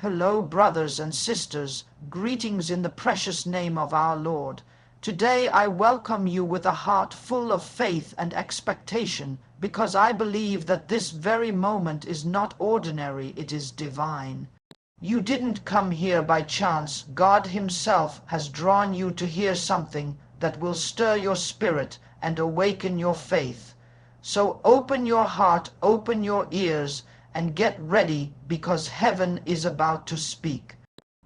Hello, brothers and sisters. Greetings in the precious name of our Lord. Today I welcome you with a heart full of faith and expectation, because I believe that this very moment is not ordinary, it is divine. You didn't come here by chance. God Himself has drawn you to hear something that will stir your spirit and awaken your faith. So open your heart, open your ears, and get ready, because heaven is about to speak.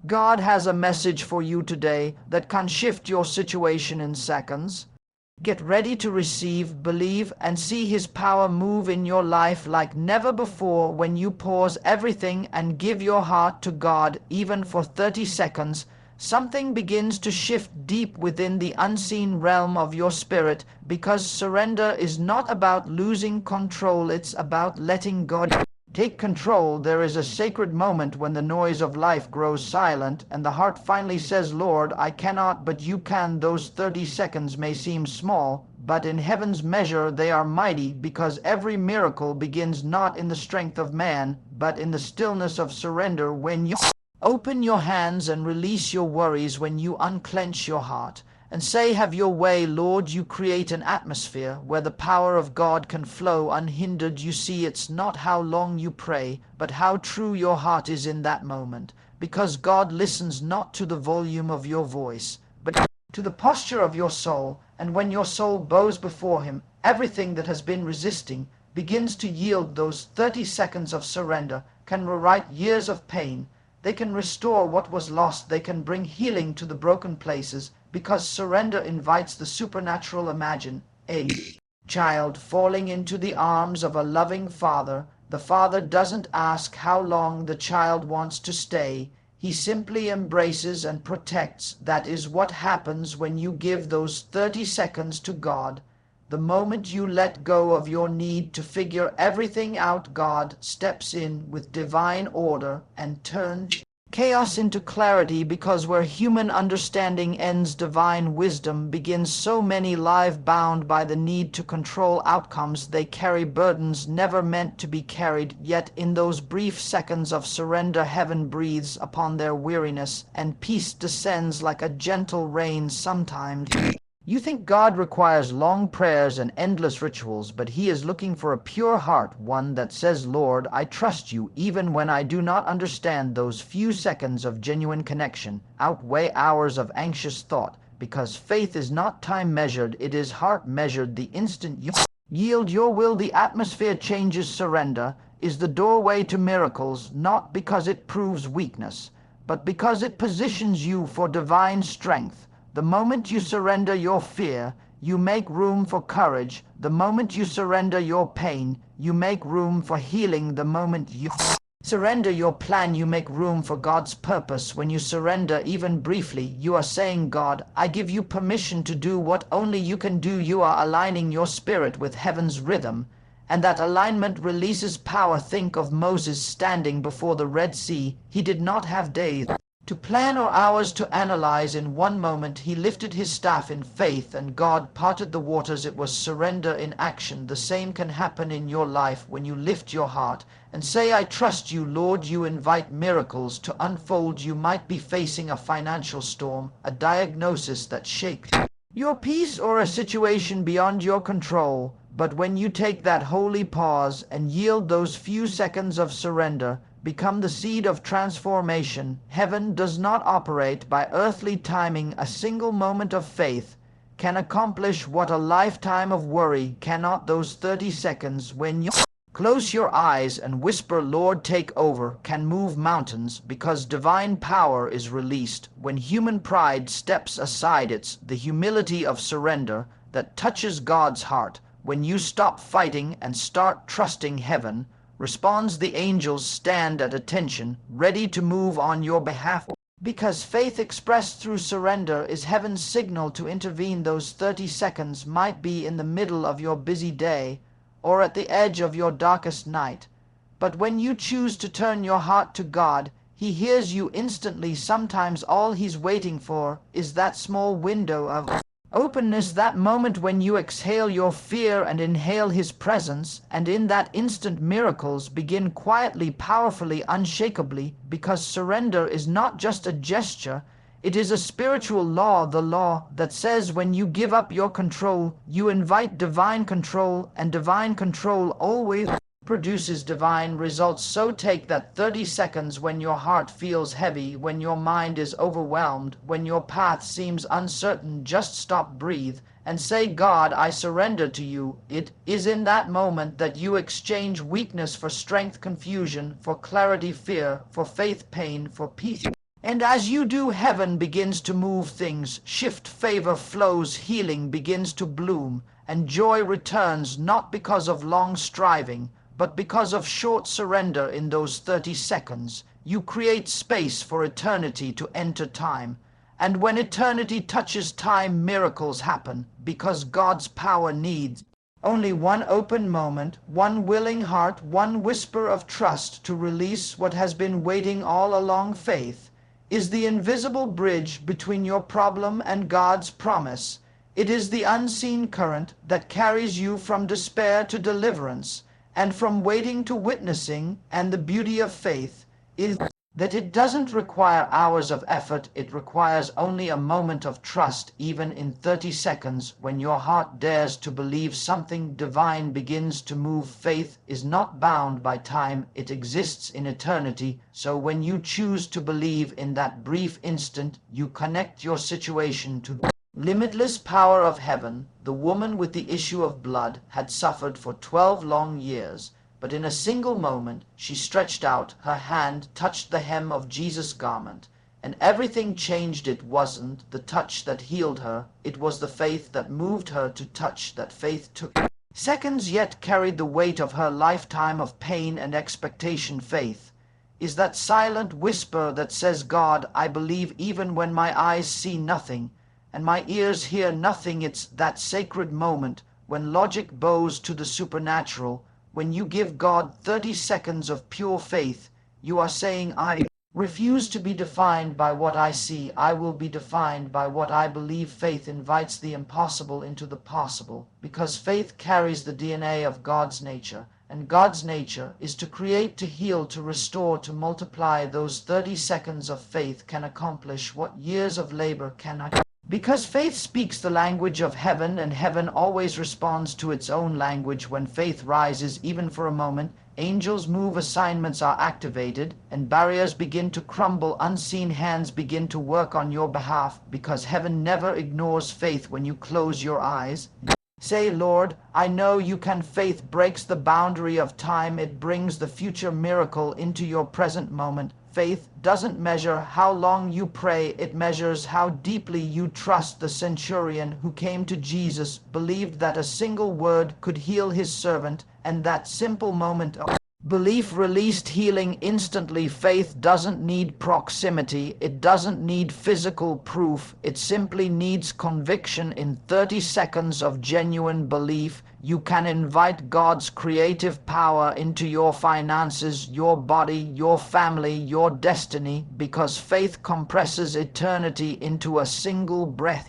God has a message for you today that can shift your situation in seconds. Get ready to receive, believe, and see His power move in your life like never before when you pause everything and give your heart to God, even for 30 seconds. Something begins to shift deep within the unseen realm of your spirit, because surrender is not about losing control, it's about letting God take control. There is a sacred moment when the noise of life grows silent and the heart finally says, Lord, I cannot, but you can. Those 30 seconds may seem small, but in heaven's measure they are mighty, because every miracle begins not in the strength of man, but in the stillness of surrender. When you open your hands and release your worries, when you unclench your heart and say, have your way, Lord, you create an atmosphere where the power of God can flow unhindered. You see, it's not how long you pray, but how true your heart is in that moment, because God listens not to the volume of your voice, but to the posture of your soul. And when your soul bows before Him, everything that has been resisting begins to yield. Those 30 seconds of surrender can rewrite years of pain. They can restore what was lost. They can bring healing to the broken places, because surrender invites the supernatural. Imagine a child falling into the arms of a loving father. The father doesn't ask how long the child wants to stay. He simply embraces and protects. That is what happens when you give those 30 seconds to God. The moment you let go of your need to figure everything out, God steps in with divine order and turns chaos into clarity, because where human understanding ends, divine wisdom begins. So many live bound by the need to control outcomes. They carry burdens never meant to be carried, yet in those brief seconds of surrender, heaven breathes upon their weariness and peace descends like a gentle rain. Sometimes you think God requires long prayers and endless rituals, but He is looking for a pure heart, one that says, Lord, I trust you even when I do not understand. Those few seconds of genuine connection outweigh hours of anxious thought, because faith is not time measured, it is heart measured. The instant you yield your will, the atmosphere changes. Surrender is the doorway to miracles, not because it proves weakness, but because it positions you for divine strength. The moment you surrender your fear, you make room for courage. The moment you surrender your pain, you make room for healing. The moment you surrender your plan, you make room for God's purpose. When you surrender, even briefly, you are saying, God, I give you permission to do what only you can do. You are aligning your spirit with heaven's rhythm, and that alignment releases power. Think of Moses standing before the Red Sea. He did not have days to plan or hours to analyze. In one moment he lifted his staff in faith and God parted the waters. It was surrender in action. The same can happen in your life when you lift your heart and say, I trust you, Lord. You invite miracles to unfold. You might be facing a financial storm, a diagnosis that shakes your peace, or a situation beyond your control. But when you take that holy pause and yield, those few seconds of surrender become the seed of transformation. Heaven does not operate by earthly timing. A single moment of faith can accomplish what a lifetime of worry cannot. Those 30 seconds when you close your eyes and whisper, Lord, take over, can move mountains, because divine power is released. When human pride steps aside, it's the humility of surrender that touches God's heart. When you stop fighting and start trusting, heaven responds. The angels stand at attention, ready to move on your behalf, because faith expressed through surrender is heaven's signal to intervene. Those 30 seconds might be in the middle of your busy day or at the edge of your darkest night, but when you choose to turn your heart to God, He hears you instantly. Sometimes all He's waiting for is that small window of Openness, that moment when you exhale your fear and inhale his presence, and in that instant miracles begin quietly, powerfully, unshakably, because surrender is not just a gesture, it is a spiritual law, the law that says when you give up your control, you invite divine control, and divine control always produces divine results. So take that 30 seconds when your heart feels heavy, when your mind is overwhelmed, when your path seems uncertain. Just stop, breathe, and say, God, I surrender to you. It is in that moment that you exchange weakness for strength, confusion for clarity, fear for faith, pain for peace. And as you do, heaven begins to move, things shift, favor flows, healing begins to bloom, and joy returns, not because of long striving, but because of short surrender. In those 30 seconds, you create space for eternity to enter time. And when eternity touches time, miracles happen, because God's power needs only one open moment, one willing heart, one whisper of trust to release what has been waiting all along. Faith is the invisible bridge between your problem and God's promise. It is the unseen current that carries you from despair to deliverance, and from waiting to witnessing. And the beauty of faith is that it doesn't require hours of effort, it requires only a moment of trust. Even in 30 seconds, when your heart dares to believe, something divine begins to move. Faith is not bound by time, it exists in eternity. So when you choose to believe, in that brief instant, you connect your situation to the limitless power of heaven. The woman with the issue of blood had suffered for 12 long years, but in a single moment she stretched out her hand, touched the hem of Jesus' garment, and everything changed. It wasn't the touch that healed her, it was the faith that moved her to touch. That faith took seconds, yet carried the weight of her lifetime of pain and expectation. Faith is that silent whisper that says, God, I believe even when my eyes see nothing and my ears hear nothing. It's that sacred moment when logic bows to the supernatural. When you give God 30 seconds of pure faith, you are saying, I refuse to be defined by what I see. I will be defined by what I believe. Faith invites the impossible into the possible, because faith carries the DNA of God's nature, and God's nature is to create, to heal, to restore, to multiply. Those 30 seconds of faith can accomplish what years of labor cannot. Because faith speaks the language of heaven, and heaven always responds to its own language. When faith rises, even for a moment, angels move, assignments are activated, and barriers begin to crumble. Unseen hands begin to work on your behalf, because heaven never ignores faith. When you close your eyes, say, Lord, I know you can. Faith breaks the boundary of time. It brings the future miracle into your present moment. Faith doesn't measure how long you pray, it measures how deeply you trust. The centurion who came to Jesus believed that a single word could heal his servant, and that simple moment of belief released healing instantly. Faith doesn't need proximity, it doesn't need physical proof, it simply needs conviction. In 30 seconds of genuine belief, you can invite God's creative power into your finances, your body, your family, your destiny, because faith compresses eternity into a single breath.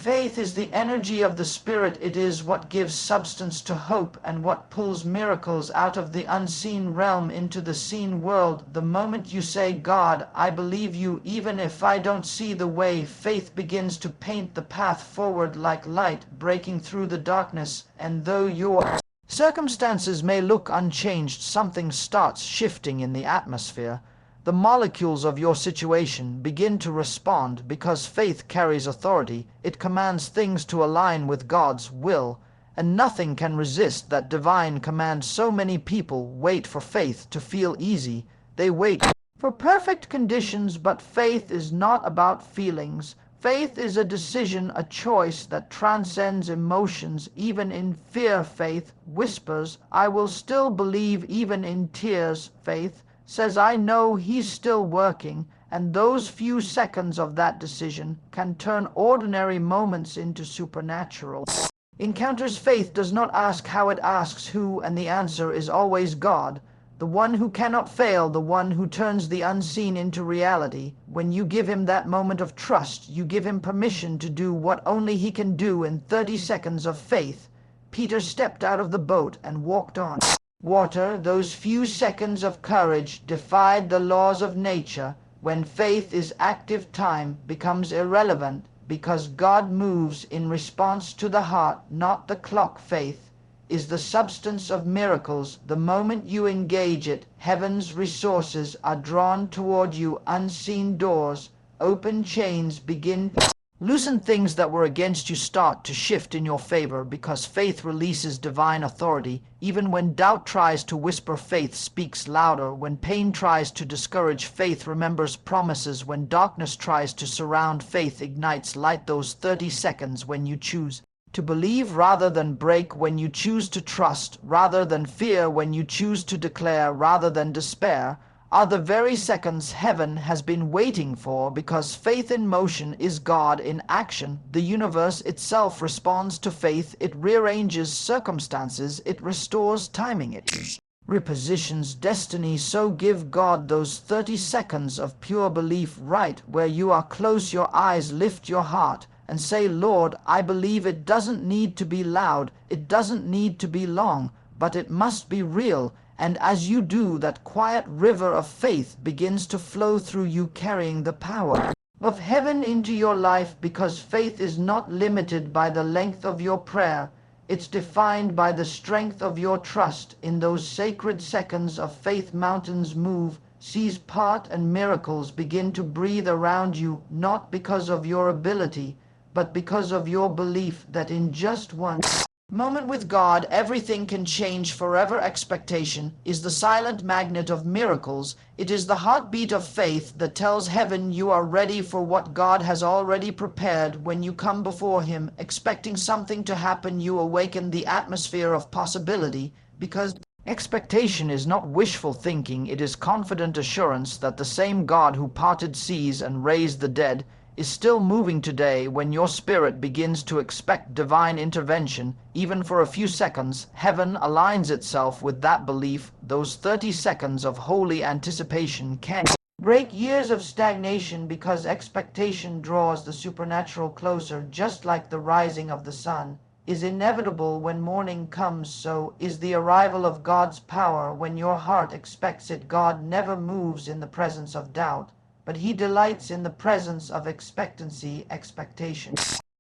Faith is the energy of the Spirit. It is what gives substance to hope and what pulls miracles out of the unseen realm into the seen world. The moment you say, God, I believe you even if I don't see the way, faith begins to paint the path forward like light breaking through the darkness. And though your circumstances may look unchanged, something starts shifting in the atmosphere. The molecules of your situation begin to respond, because faith carries authority. It commands things to align with God's will, and nothing can resist that divine command. So many people wait for faith to feel easy. They wait for perfect conditions, but faith is not about feelings. Faith is a decision, a choice that transcends emotions. Even in fear, faith whispers, I will still believe. Even in tears, faith says, I know he's still working. And those few seconds of that decision can turn ordinary moments into supernatural encounters. Faith does not ask how, it asks who, and the answer is always God. the one who cannot fail, the one who turns the unseen into reality. When you give him that moment of trust, you give him permission to do what only he can do in 30 seconds of faith. Peter stepped out of the boat and walked on water. Those few seconds of courage defied the laws of nature. When faith is active, time becomes irrelevant, because God moves in response to the heart, not the clock. Faith is the substance of miracles. The moment you engage it, heaven's resources are drawn toward you. Unseen doors open, chains begin. Loosen, things that were against you start to shift in your favor, because faith releases divine authority. Even when doubt tries to whisper, faith speaks louder. When pain tries to discourage, faith remembers promises. When darkness tries to surround, faith ignites light. Those 30 seconds when you choose to believe rather than break, when you choose to trust rather than fear, when you choose to declare rather than despair, are the very seconds heaven has been waiting for, because faith in motion is God in action. The universe itself responds to faith. It rearranges circumstances. It restores timing. It repositions destiny. So give God those 30 seconds of pure belief. Right where you are, close your eyes, lift your heart, and say, Lord, I believe. It doesn't need to be loud. It doesn't need to be long, but it must be real. And as you do, that quiet river of faith begins to flow through you, carrying the power of heaven into your life, because faith is not limited by the length of your prayer. It's defined by the strength of your trust. In those sacred seconds of faith, mountains move, seas part, and miracles begin to breathe around you, not because of your ability, but because of your belief that in just one moment with God, everything can change forever. Expectation is the silent magnet of miracles. It is the heartbeat of faith that tells heaven you are ready for what God has already prepared. When you come before him expecting something to happen, you awaken the atmosphere of possibility, because expectation is not wishful thinking. It is confident assurance that the same God who parted seas and raised the dead is still moving today. When your spirit begins to expect divine intervention, even for a few seconds, heaven aligns itself with that belief. Those 30 seconds of holy anticipation can break years of stagnation, because expectation draws the supernatural closer. Just like the rising of the sun is inevitable when morning comes, so is the arrival of God's power when your heart expects it. God never moves in the presence of doubt, but he delights in the presence of expectancy. Expectation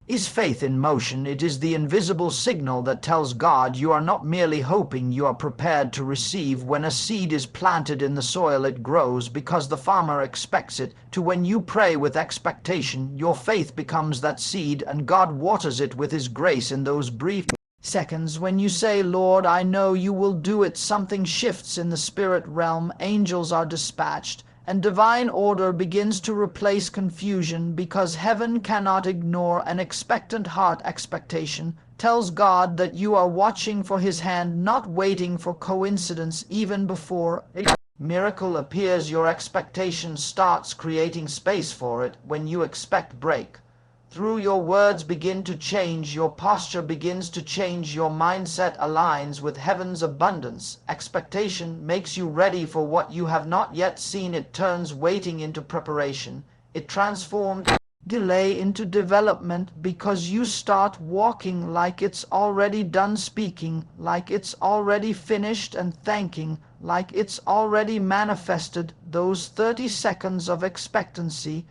is faith in motion. It is the invisible signal that tells God you are not merely hoping, you are prepared to receive. When a seed is planted in the soil, it grows because the farmer expects it to. When you pray with expectation, your faith becomes that seed, and God waters it with his grace. In those brief seconds when you say, Lord, I know you will do it, something shifts in the spirit realm. Angels are dispatched, and divine order begins to replace confusion, because heaven cannot ignore an expectant heart. Expectation tells God that you are watching for his hand, not waiting for coincidence. Even before a miracle appears, your expectation starts creating space for it. When you expect break through, your words begin to change, your posture begins to change, your mindset aligns with heaven's abundance. Expectation makes you ready for what you have not yet seen. It turns waiting into preparation. It transforms delay into development, because you start walking like it's already done, speaking like it's already finished, and thanking like it's already manifested. Those 30 seconds of expectancy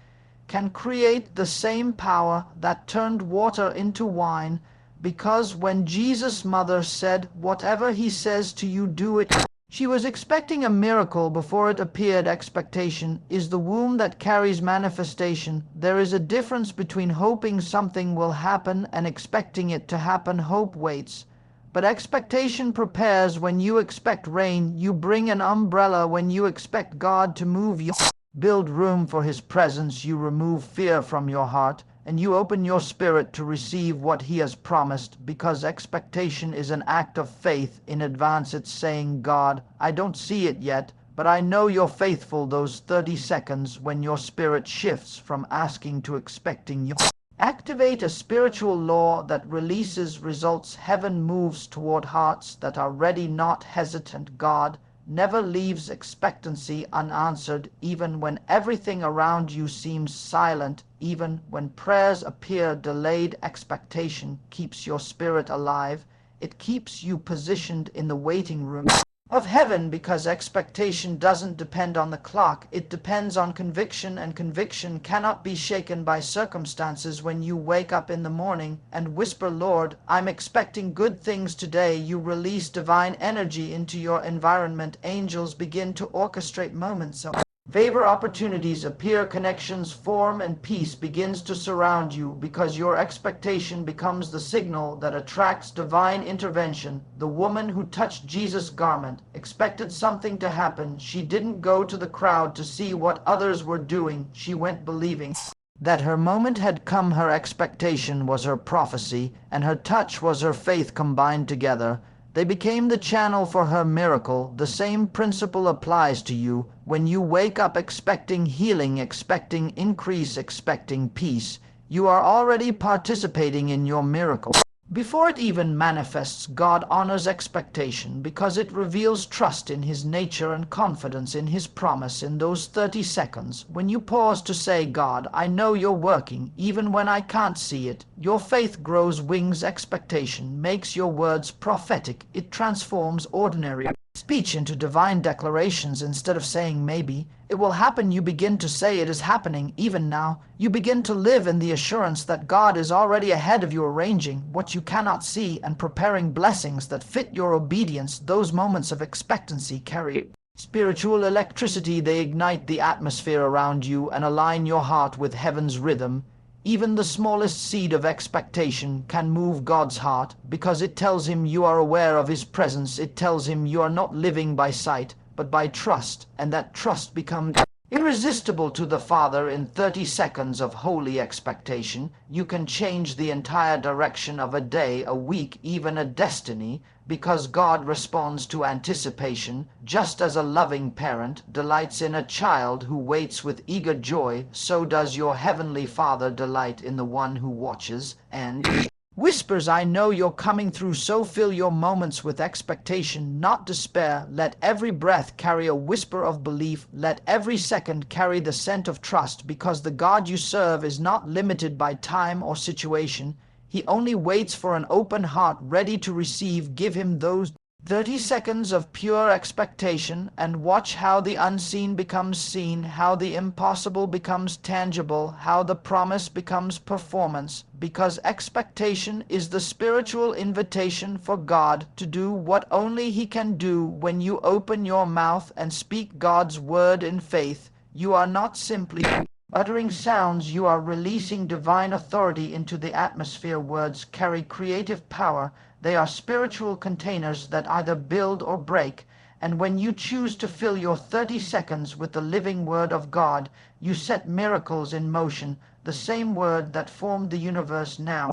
can create the same power that turned water into wine, because when Jesus' mother said, whatever he says to you, do it, she was expecting a miracle before it appeared. Expectation is the womb that carries manifestation. There is a difference between hoping something will happen and expecting it to happen. Hope waits, but expectation prepares. When you expect rain, you bring an umbrella. When you expect God to move, you build room for his presence. You remove fear from your heart, and you open your spirit to receive what he has promised, because expectation is an act of faith in advance. It's saying, God, I don't see it yet, but I know you're faithful. Those 30 seconds when your spirit shifts from asking to expecting, you activate a spiritual law that releases results. Heaven moves toward hearts that are ready, not hesitant. God never leaves expectancy unanswered, even when everything around you seems silent, even when prayers appear delayed. Expectation keeps your spirit alive. It keeps you positioned in the waiting room of heaven, because expectation doesn't depend on the clock. It depends on conviction, and conviction cannot be shaken by circumstances. When you wake up in the morning and whisper, "Lord, I'm expecting good things today," you release divine energy into your environment. Angels begin to orchestrate moments of favor, opportunities appear, connections form, and peace begins to surround you, because your expectation becomes the signal that attracts divine intervention. The woman who touched Jesus' garment expected something to happen. She didn't go to the crowd to see what others were doing. She went believing that her moment had come. Her expectation was her prophecy, and her touch was her faith combined together. They became the channel for her miracle. The same principle applies to you. When you wake up expecting healing, expecting increase, expecting peace, you are already participating in your miracle. Before it even manifests, God honors expectation because it reveals trust in His nature and confidence in His promise. In those 30 seconds, when you pause to say, "God, I know you're working, even when I can't see it," your faith grows wings. Expectation makes your words prophetic. It transforms ordinary speech into divine declarations. Instead of saying maybe it will happen, you begin to say it is happening even now. You begin to live in the assurance that God is already ahead of you, arranging what you cannot see and preparing blessings that fit your obedience. Those moments of expectancy carry spiritual electricity. They ignite the atmosphere around you and align your heart with heaven's rhythm. Even the smallest seed of expectation can move God's heart, because it tells Him you are aware of His presence. It tells Him you are not living by sight, but by trust, and that trust becomes irresistible to the Father. In 30 seconds of holy expectation, you can change the entire direction of a day, a week, even a destiny, because God responds to anticipation. Just as a loving parent delights in a child who waits with eager joy, so does your heavenly Father delight in the one who watches and whispers, "I know you're coming through." So fill your moments with expectation, not despair. Let every breath carry a whisper of belief. Let every second carry the scent of trust, because the God you serve is not limited by time or situation. He only waits for an open heart ready to receive. Give Him those 30 seconds of pure expectation, and watch how the unseen becomes seen, how the impossible becomes tangible, how the promise becomes performance, because expectation is the spiritual invitation for God to do what only He can do. When you open your mouth and speak God's word in faith, you are not simply uttering sounds, you are releasing divine authority into the atmosphere. Words carry creative power. They are spiritual containers that either build or break. And when you choose to fill your 30 seconds with the living Word of God, you set miracles in motion. The same Word that formed the universe now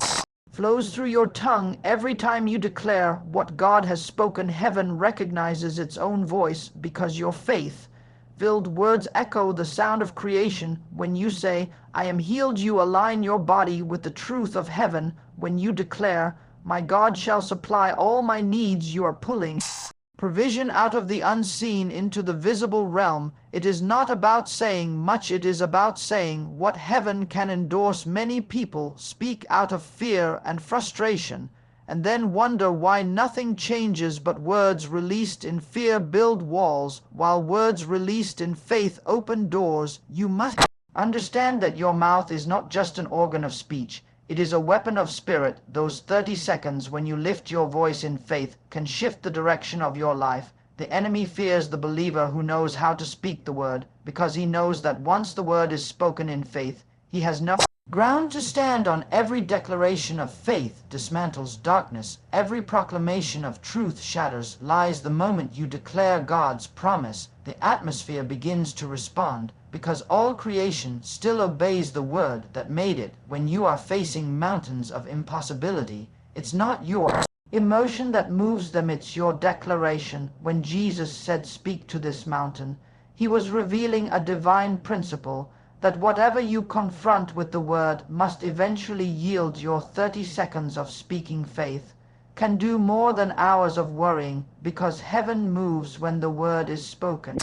flows through your tongue. Every time you declare what God has spoken, heaven recognizes its own voice, because your faith-filled words echo the sound of creation. When you say, "I am healed," you align your body with the truth of heaven. When you declare, "My God shall supply all my needs," you are pulling provision out of the unseen into the visible realm. It is not about saying much, it is about saying what heaven can endorse. Many people speak out of fear and frustration, and then wonder why nothing changes. But words released in fear build walls, while words released in faith open doors. You must understand that your mouth is not just an organ of speech. It is a weapon of spirit. Those 30 seconds when you lift your voice in faith can shift the direction of your life. The enemy fears the believer who knows how to speak the word, because he knows that once the word is spoken in faith, he has no ground to stand on. Every declaration of faith dismantles darkness. Every proclamation of truth shatters lies. The moment you declare God's promise, the atmosphere begins to respond, because all creation still obeys the word that made it. When you are facing mountains of impossibility, it's not your emotion that moves them, it's your declaration. When Jesus said, "Speak to this mountain," He was revealing a divine principle, that whatever you confront with the word must eventually yield. Your 30 seconds of speaking faith can do more than hours of worrying, because heaven moves when the word is spoken.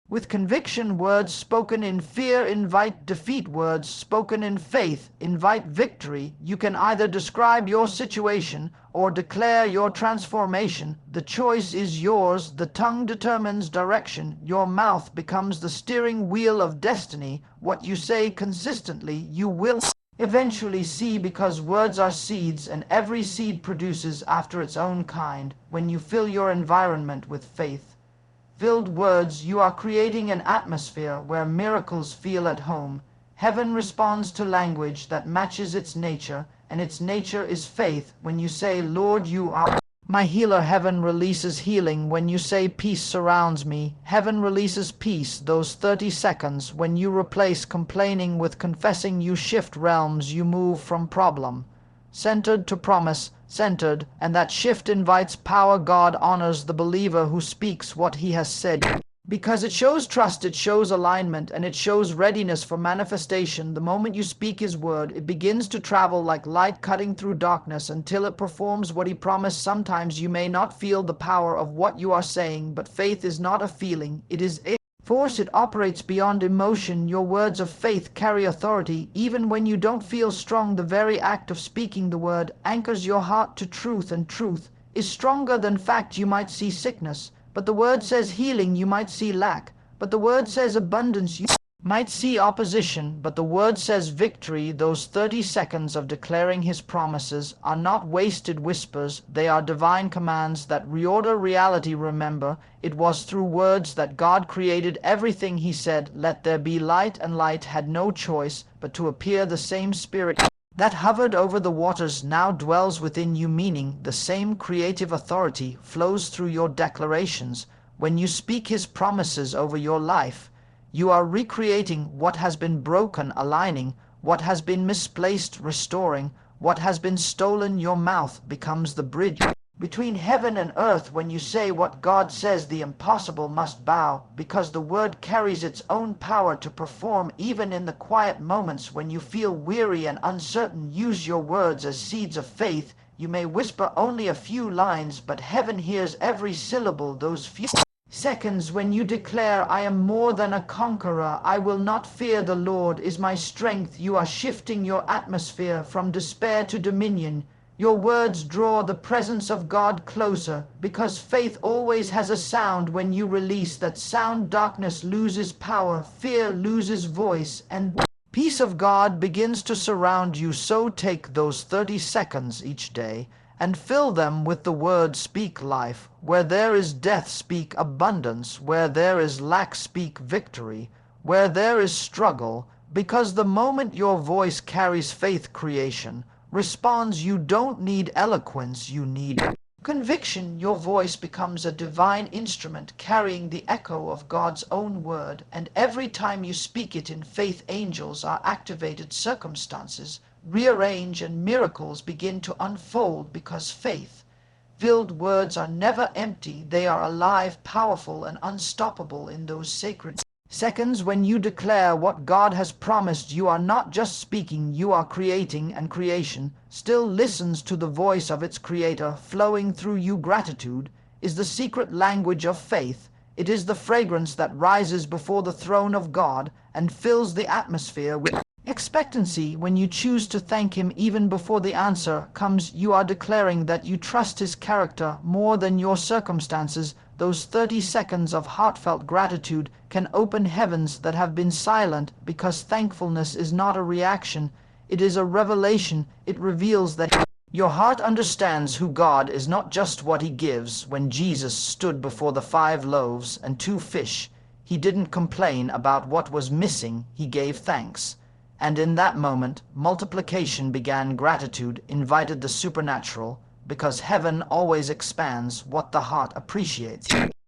With conviction, words spoken in fear invite defeat. Words spoken in faith invite victory. You can either describe your situation or declare your transformation. The choice is yours. The tongue determines direction. Your mouth becomes the steering wheel of destiny. What you say consistently, you will eventually see, because words are seeds, and every seed produces after its own kind. When you fill your environment with faith-filled words, you are creating an atmosphere where miracles feel at home. Heaven responds to language that matches its nature, and its nature is faith. When you say, "Lord, you are my healer," heaven releases healing. When you say, "Peace surrounds me," heaven releases peace. Those 30 seconds, when you replace complaining with confessing, you shift realms. You move from problem-centered to promise-centered, and that shift invites power. God honors the believer who speaks what he has said, because it shows trust, it shows alignment, and it shows readiness for manifestation. The moment you speak his word, it begins to travel like light cutting through darkness until it performs what he promised. Sometimes you may not feel the power of what you are saying, but faith is not a feeling, it is a force. It operates beyond emotion. Your words of faith carry authority. Even when you don't feel strong, the very act of speaking the word anchors your heart to truth, and truth is stronger than fact. You might see sickness, but the word says healing. You might see lack, but the word says abundance. You might see opposition, but the word says victory. Those 30 seconds of declaring his promises are not wasted whispers. They are divine commands that reorder reality. Remember, it was through words that God created everything. He said, "Let there be light," and light had no choice but to appear. The same spirit that hovered over the waters now dwells within you, meaning the same creative authority flows through your declarations. When you speak his promises over your life, you are recreating what has been broken, aligning what has been misplaced, restoring what has been stolen. Your mouth becomes the bridge between heaven and earth. When you say what God says, the impossible must bow, because the word carries its own power to perform. Even in the quiet moments when you feel weary and uncertain, use your words as seeds of faith. You may whisper only a few lines, but heaven hears every syllable. Those few seconds when you declare, "I am more than a conqueror, I will not fear, the Lord is my strength," you are shifting your atmosphere from despair to dominion. Your words draw the presence of God closer, because faith always has a sound. When you release that sound, darkness loses power, fear loses voice, and peace of God begins to surround you. So take those 30 seconds each day and fill them with the word. Speak life. Where there is death, speak abundance. Where there is lack, speak victory. Where there is struggle, because the moment your voice carries faith, creation responds. You don't need eloquence, you need conviction. Your voice becomes a divine instrument carrying the echo of God's own word, and every time you speak it in faith, angels are activated, circumstances rearrange, and miracles begin to unfold, because faith-filled words are never empty. They are alive, powerful, and unstoppable. In those sacred seconds when you declare what God has promised, you are not just speaking, you are creating, and creation still listens to the voice of its creator flowing through you. Gratitude is the secret language of faith. It is the fragrance that rises before the throne of God and fills the atmosphere with expectancy. When you choose to thank him even before the answer comes, you are declaring that you trust his character more than your circumstances. Those 30 seconds of heartfelt gratitude can open heavens that have been silent, because thankfulness is not a reaction, it is a revelation. It reveals that your heart understands who God is, not just what he gives. When Jesus stood before the 5 loaves and 2 fish, he didn't complain about what was missing, he gave thanks. And in that moment, multiplication began. Gratitude invited the supernatural, because heaven always expands what the heart appreciates.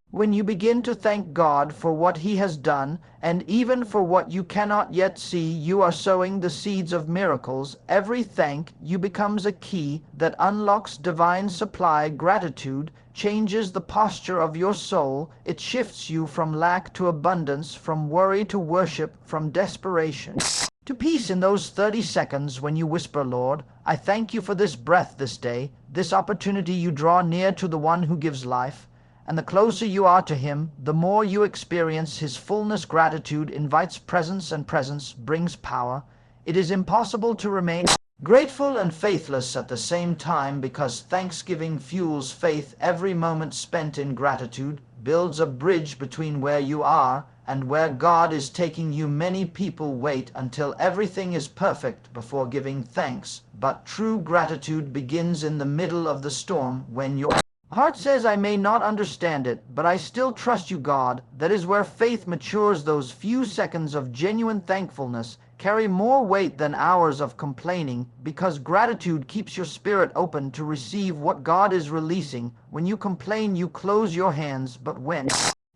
When you begin to thank God for what he has done, and even for what you cannot yet see, you are sowing the seeds of miracles. Every thank you becomes a key that unlocks divine supply. Gratitude changes the posture of your soul. It shifts you from lack to abundance, from worry to worship, from desperation to peace in those 30 seconds when you whisper, Lord, I thank you for this breath this day, this opportunity you draw near to the one who gives life. And the closer you are to him, the more you experience his fullness. Gratitude invites presence, and presence brings power. It is impossible to remain grateful and faithless at the same time, because thanksgiving fuels faith. Every moment spent in gratitude builds a bridge between where you are and where God is taking you. Many people wait until everything is perfect before giving thanks, but true gratitude begins in the middle of the storm, when your heart says, I may not understand it, but I still trust you, God. That is where faith matures. Those few seconds of genuine thankfulness carry more weight than hours of complaining, because gratitude keeps your spirit open to receive what God is releasing. When you complain, you close your hands, but when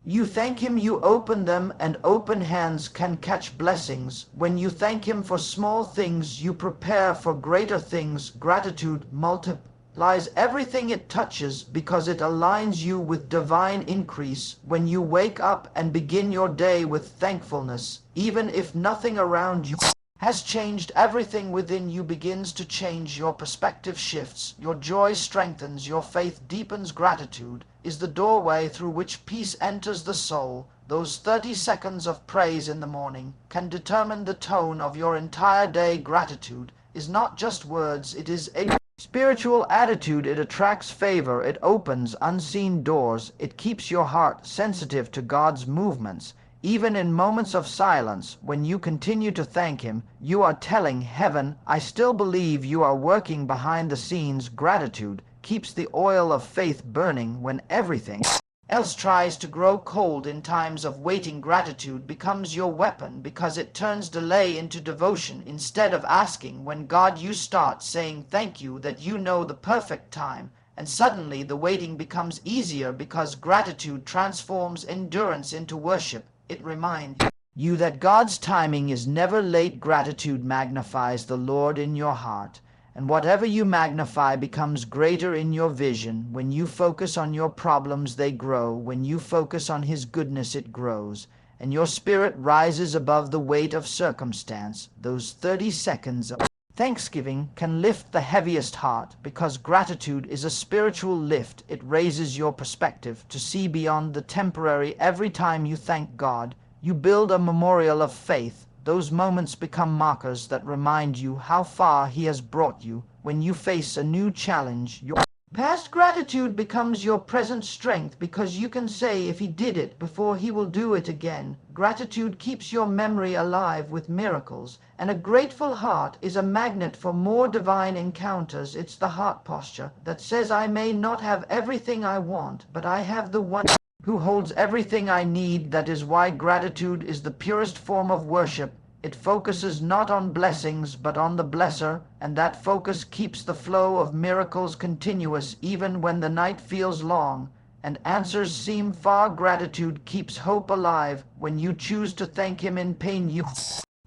you thank him, you open them, and open hands can catch blessings. When you thank him for small things, you prepare for greater things. Gratitude multiplies everything it touches, because it aligns you with divine increase. When you wake up and begin your day with thankfulness, even if nothing around you has changed, everything within you begins to change. Your perspective shifts, your joy strengthens, your faith deepens. Gratitude is the doorway through which peace enters the soul. Those 30 seconds of praise in the morning can determine the tone of your entire day. Gratitude is not just words, it is a spiritual attitude. It attracts favor, it opens unseen doors, it keeps your heart sensitive to God's movements. Even in moments of silence, when you continue to thank him, you are telling heaven, I still believe you are working behind the scenes. Gratitude keeps the oil of faith burning when everything else tries to grow cold. In times of waiting, gratitude becomes your weapon, because it turns delay into devotion. Instead of asking when God, you start saying thank you, that you know the perfect time. And suddenly the waiting becomes easier, because gratitude transforms endurance into worship. It reminds you that God's timing is never late. Gratitude magnifies the Lord in your heart, and whatever you magnify becomes greater in your vision. When you focus on your problems, they grow. When you focus on his goodness, it grows, and your spirit rises above the weight of circumstance. Those 30 seconds of thanksgiving can lift the heaviest heart, because gratitude is a spiritual lift. It raises your perspective to see beyond the temporary. Every time you thank God, you build a memorial of faith. Those moments become markers that remind you how far he has brought you. When you face a new challenge, your past gratitude becomes your present strength, because you can say, if he did it before, he will do it again. Gratitude keeps your memory alive with miracles, and a grateful heart is a magnet for more divine encounters. It's the heart posture that says, I may not have everything I want, but I have the one who holds everything I need. That is why gratitude is the purest form of worship. It focuses not on blessings, but on the blesser, and that focus keeps the flow of miracles continuous, even when the night feels long and answers seem far. Gratitude keeps hope alive. When you choose to thank him in pain, you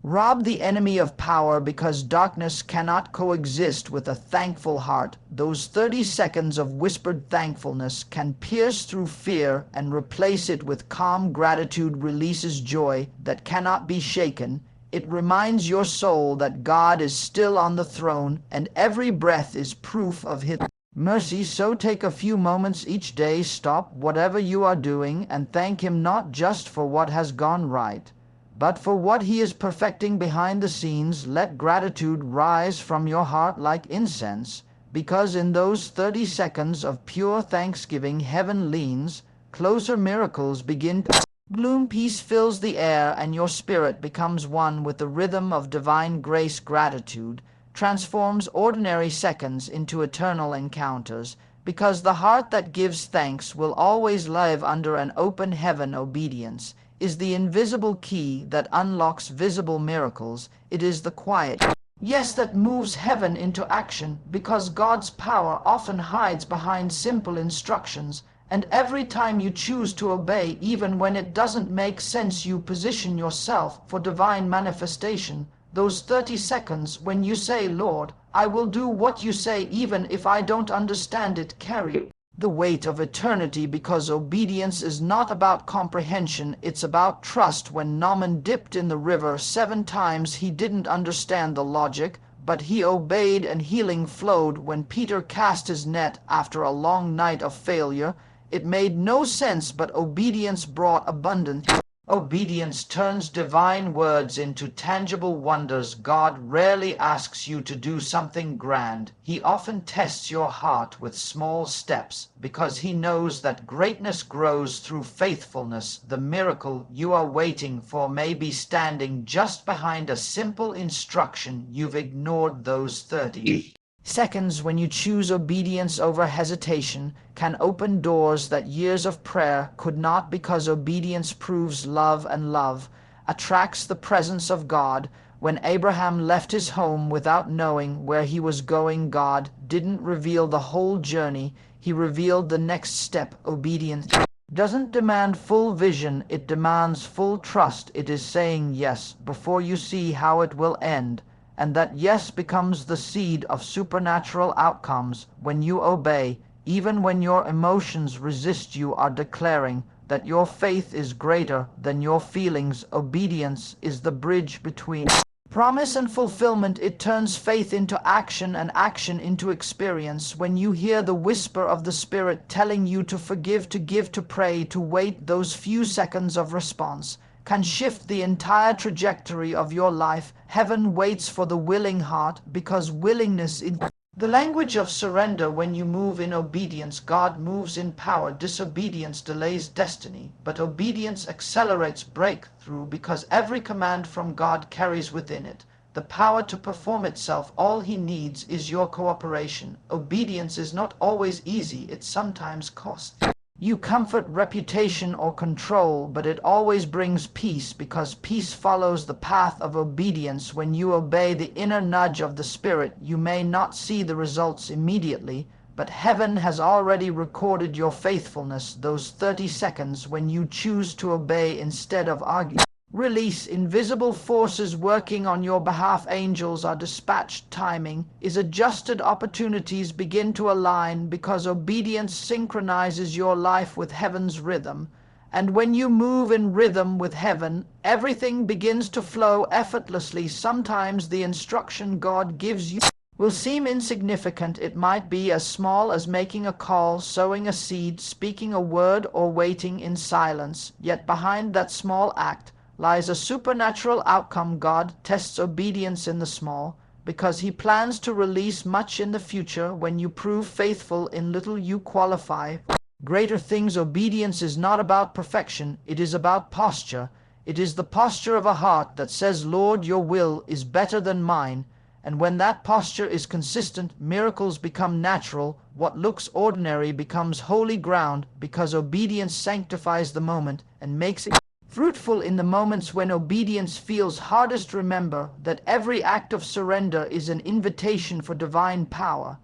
rob the enemy of power, because darkness cannot coexist with a thankful heart. Those 30 seconds of whispered thankfulness can pierce through fear and replace it with calm. Gratitude releases joy that cannot be shaken. It reminds your soul that God is still on the throne, and every breath is proof of his mercy. So take a few moments each day, stop whatever you are doing, and thank him, not just for what has gone right, but for what he is perfecting behind the scenes. Let gratitude rise from your heart like incense, because in those 30 seconds of pure thanksgiving, heaven leans closer. Miracles begin to bloom, peace fills the air, and your spirit becomes one with the rhythm of divine grace. Gratitude transforms ordinary seconds into eternal encounters, because the heart that gives thanks will always live under an open heaven. Obedience is the invisible key that unlocks visible miracles. It is the quiet yes that moves heaven into action, because God's power often hides behind simple instructions. And every time you choose to obey, even when it doesn't make sense, you position yourself for divine manifestation. Those 30 seconds when you say, Lord, I will do what you say, even if I don't understand it, carry the weight of eternity, because obedience is not about comprehension, it's about trust. When Naaman dipped in the river 7 times, he didn't understand the logic, but he obeyed and healing flowed. When Peter cast his net after a long night of failure, it made no sense, but obedience brought abundance. Obedience turns divine words into tangible wonders. God rarely asks you to do something grand. He often tests your heart with small steps, because he knows that greatness grows through faithfulness. The miracle you are waiting for may be standing just behind a simple instruction you've ignored. Those 30 seconds when you choose obedience over hesitation can open doors that years of prayer could not, because obedience proves love, and love attracts the presence of God. When Abraham left his home without knowing where he was going, God didn't reveal the whole journey, he revealed the next step. Obedience doesn't demand full vision, it demands full trust. It is saying yes before you see how it will end, and that yes becomes the seed of supernatural outcomes. When you obey, even when your emotions resist, you are declaring that your faith is greater than your feelings. Obedience is the bridge between promise and fulfillment. It turns faith into action and action into experience. When you hear the whisper of the Spirit telling you to forgive, to give, to pray, to wait, those few seconds of response can shift the entire trajectory of your life. Heaven waits for the willing heart, because willingness is the language of surrender. When you move in obedience, God moves in power. Disobedience delays destiny, but obedience accelerates breakthrough, because every command from God carries within it the power to perform itself. All he needs is your cooperation. Obedience is not always easy, it sometimes costs you comfort, reputation, or control, but it always brings peace, because peace follows the path of obedience. When you obey the inner nudge of the Spirit, you may not see the results immediately, but heaven has already recorded your faithfulness. Those 30 seconds when you choose to obey instead of argue release invisible forces working on your behalf. Angels are dispatched, timing is adjusted, opportunities begin to align, because obedience synchronizes your life with heaven's rhythm. And when you move in rhythm with heaven, everything begins to flow effortlessly. Sometimes the instruction God gives you will seem insignificant. It might be as small as making a call, sowing a seed, speaking a word, or waiting in silence. Yet behind that small act lies a supernatural outcome. God tests obedience in the small, because he plans to release much in the future. When you prove faithful in little, you qualify greater things. Obedience is not about perfection, it is about posture. It is the posture of a heart that says, Lord, your will is better than mine. And when that posture is consistent, miracles become natural. What looks ordinary becomes holy ground, because obedience sanctifies the moment and makes it fruitful in the moments when obedience feels hardest. Remember that every act of surrender is an invitation for divine power.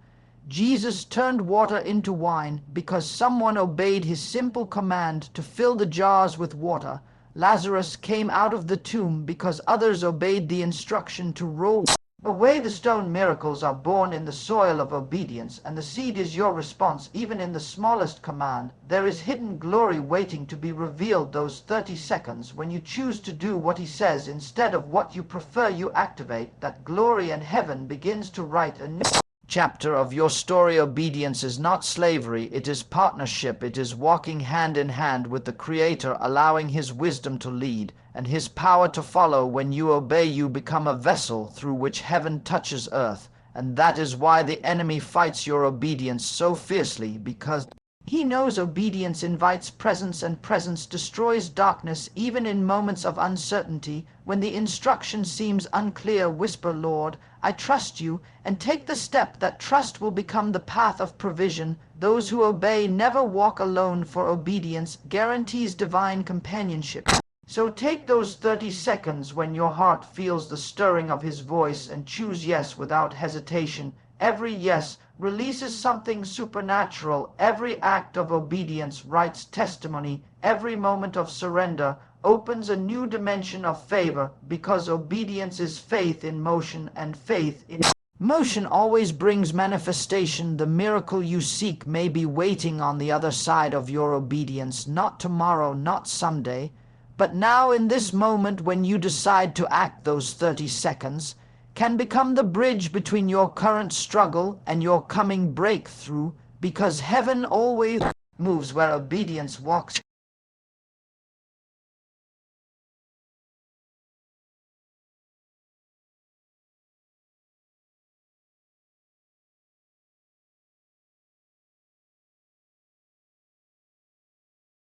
Jesus turned water into wine because someone obeyed his simple command to fill the jars with water. Lazarus came out of the tomb because others obeyed the instruction to roll away the stone. Miracles are born in the soil of obedience, and the seed is your response. Even in the smallest command, there is hidden glory waiting to be revealed. Those 30 seconds when you choose to do what he says instead of what you prefer, you activate that glory, and heaven begins to write a new chapter of your story. Obedience is not slavery, it is partnership. It is walking hand in hand with the Creator, allowing his wisdom to lead and his power to follow. When you obey, you become a vessel through which heaven touches earth. And that is why the enemy fights your obedience so fiercely, because he knows obedience invites presence, and presence destroys darkness. Even in moments of uncertainty, when the instruction seems unclear, whisper, Lord, I trust you, and take the step. That trust will become the path of provision. Those who obey never walk alone, for obedience guarantees divine companionship. So take those 30 seconds when your heart feels the stirring of his voice, and choose yes without hesitation. Every yes releases something supernatural. Every act of obedience writes testimony. Every moment of surrender opens a new dimension of favor, because obedience is faith in motion, and faith in Motion always brings manifestation. The miracle you seek may be waiting on the other side of your obedience, not tomorrow, not someday, but now in this moment when you decide to act. Those 30 seconds can become the bridge between your current struggle and your coming breakthrough, because heaven always moves where obedience walks.